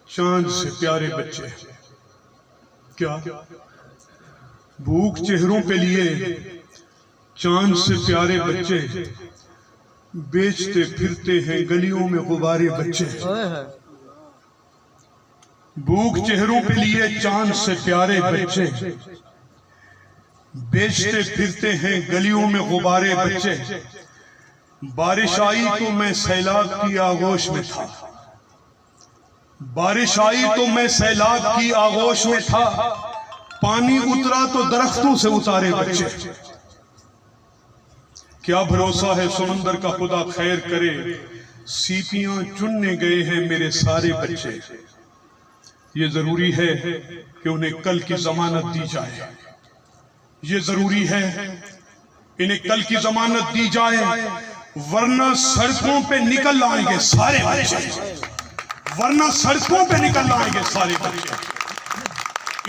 چاند سے پیارے بچے، کیا بھوک چہروں پہ لیے چاند سے پیارے بچے، بیچتے پھرتے ہیں گلیوں میں غبارے بچے۔ بھوک چہروں پہ لیے چاند سے پیارے بچے، بیچتے پھرتے ہیں گلیوں میں غبارے بچے۔ بارش آئی تو میں سیلاب کی آغوش میں تھا، بارش آئی تو میں سیلاب کی آغوش میں تھا، پانی اترا تو درختوں سے اتارے بچے۔ کیا بھروسہ ہے سمندر کا خدا خیر کرے، سیپیاں چننے گئے ہیں میرے سارے بچے۔ یہ ضروری ہے کہ انہیں کل کی ضمانت دی جائے، یہ ضروری ہے انہیں کل کی ضمانت دی جائے، ورنہ سڑکوں پہ نکل آئیں گے سارے بچے، ورنہ سڑکوں پہ نکل آئیں گے سارے بچے۔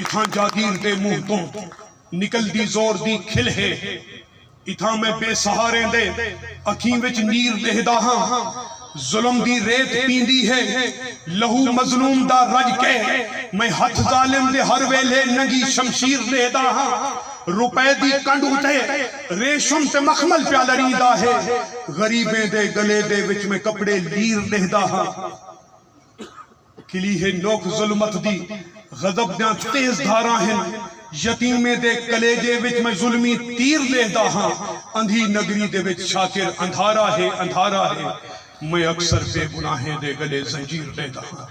اتھاں جاگیر دے منہ تو نکل دی زور دی کھل ہے، اتھاں میں بے سہارے دے اکھیں وچ نیر دہدا ہاں، ظلم دی ریت پیندی ہے لہو مظلوم دا رج کے، میں ہتھ ظالم دے ہر ویلے نگی شمشیر دہدا ہاں، روپے دی کنڈ اٹھے ریشم تے مخمل پیا لڑیدا ہے، غریبیں دے گلے دے وچ میں کپڑے لیر دہدا ہاں۔ کلی ہے نوک ظلمت دی غضب دیاں تیز دھاراں ہیں، یتیمے دے کلیجے وچ میں ظلمی تیر دہدا ہاں، اندھی نگری دے وچ شاکر اندھارا ہے اندھارا ہے، میں اکثر بے گناہیں دے گلے زنجیر دہدا ہاں۔